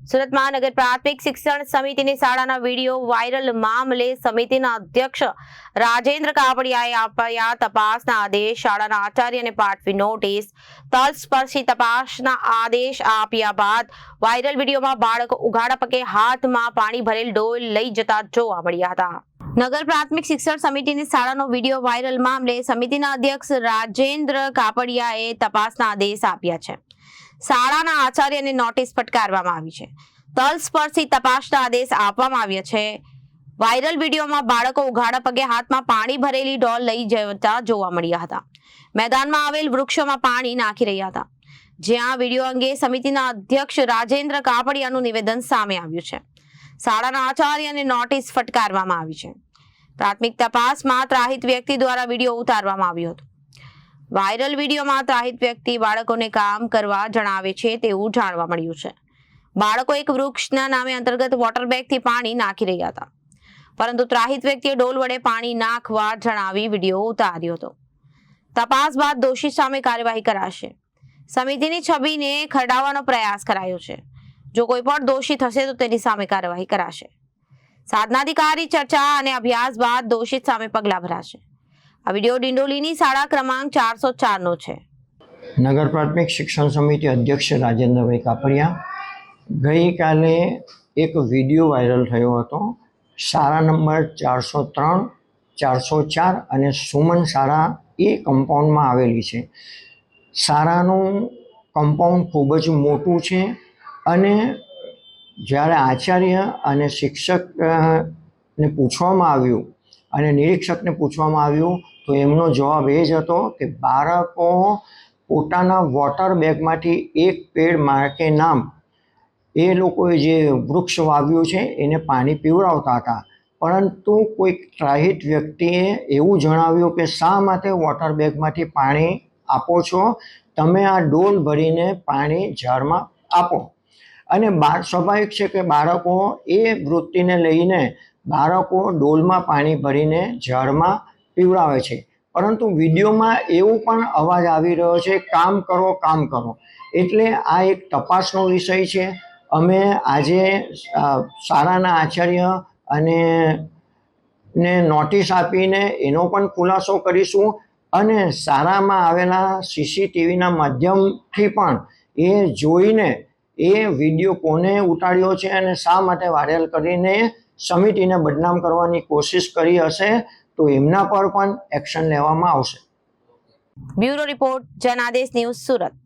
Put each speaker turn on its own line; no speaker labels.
સુરત મહાનગર પ્રાથમિક શિક્ષણ સમિતિની શાળાના વિડીયો વાયરલ મામલે સમિતિના અધ્યક્ષ રાજેન્દ્ર કાપડિયાએ આપ્યા તપાસના આદેશ. શાળાના આચાર્યને પાઠવી નોટિસ. તલસ્પર્શી તપાસના આદેશ આપ્યા બાદ વાયરલ વિડીયોમાં બાળકો ઉઘાડા પગે હાથમાં પાણી ભરેલ ડોલ લઈ જતા જોવા મળ્યા હતા. નગર પ્રાથમિક શિક્ષણ સમિતિની શાળાનો વિડીયો વાયરલ મામલે સમિતિના અધ્યક્ષ રાજેન્દ્ર કાપડિયાએ તપાસના આદેશ આપ્યા છે. શાળાના આચાર્યને નોટિસ ફટકારવામાં આવી છે. તલસ્પર્શી તપાસના આદેશ આપવામાં આવ્યા છે. વાયરલ વિડીયોમાં બાળકો ઉઘાડા પગે હાથમાં પાણી ભરેલી ડોલ લઈ જતા જોવા મળ્યા હતા. મેદાનમાં આવેલ વૃક્ષોમાં પાણી નાખી રહ્યા હતા. જ્યાં વિડીયો અંગે સમિતિના અધ્યક્ષ રાજેન્દ્ર કાપડિયાનું નિવેદન સામે આવ્યું છે. શાળાના આચાર્યને નોટિસ ફટકારવામાં આવી છે. પ્રાથમિક તપાસમાં ત્રાહિત વ્યક્તિ દ્વારા વિડીયો ઉતારવામાં આવ્યો હતો. વાયરલ વિડીયોમાં ત્રાહિત વ્યક્તિ બાળકોને કામ કરવા જણાવે છે તેવું જાણવા મળ્યું છે. બાળકો એક વૃક્ષના નામે અંતર્ગત વોટર બેગથી પાણી નાખી રહ્યા હતા, પરંતુ ત્રાહિત વ્યક્તિએ ડોલ વડે પાણી નાખવા જણાવી વિડીયો ઉતાર્યો હતો. તપાસ બાદ દોષી સામે કાર્યવાહી કરાશે. સમિતિની છબીને ખરડાવવાનો પ્રયાસ કરાયો છે. જો કોઈ પણ દોષી થશે તો તેની સામે કાર્યવાહી કરાશે. સાધનાધિકારી ચર્ચા અને અભ્યાસ બાદ દોષિત સામે પગલાં ભરાશે. આ વિડીયો ડિંડોલીની શાળા ક્રમાંક 404 નો છે.
નગર પ્રાથમિક શિક્ષણ સમિતિ અધ્યક્ષ રાજેન્દ્રભાઈ કાપડિયા. ગઈકાલે એક વિડીયો વાયરલ થયો હતો. શાળા નંબર 403, 404 અને સુમન શાળા એ કમ્પાઉન્ડમાં આવેલી છે. શાળાનું કમ્પાઉન્ડ ખૂબ જ મોટું છે અને જ્યારે આચાર્ય અને શિક્ષકને પૂછવામાં આવ્યું અને નિરીક્ષકને પૂછવામાં આવ્યું તો એમનો જવાબ એ જ હતો કે બાળકો પોતાના વોટર બેગમાંથી એક પેડ માકે નામ એ લોકોએ જે વૃક્ષ વાવ્યું છે એને પાણી પીવડાવતા હતા. પરંતુ કોઈક ત્રાહિત વ્યક્તિએ એવું જણાવ્યું કે શા માટે વોટર બેગમાંથી પાણી આપો છો, તમે આ ડોલ ભરીને પાણી ઝાડમાં આપો. અને સ્વાભાવિક છે કે બાળકો એ વૃત્તિને લઈને બાળકો ડોલમાં પાણી ભરીને ઝાડમાં પીવડાવે છે. પરંતુ વિડીયોમાં એવું પણ અવાજ આવી રહ્યો છે, કામ કરો કામ કરો. એટલે આ એક તપાસનો વિષય છે. અમે આજે શાળાના આચાર્ય અને ને નોટિસ આપીને એનો પણ ખુલાસો કરીશું અને શાળામાં આવેલા સીસીટીવીના માધ્યમથી પણ એ જોઈને એ વિડીયો કોને ઉતાર્યો છે અને શા માટે વાયરલ કરીને સમિતિને બદનામ કરવાની કોશિશ કરી હશે તો એમના પર પણ એક્શન લેવામાં આવશે.
Bureau report, Janadesh news, Surat.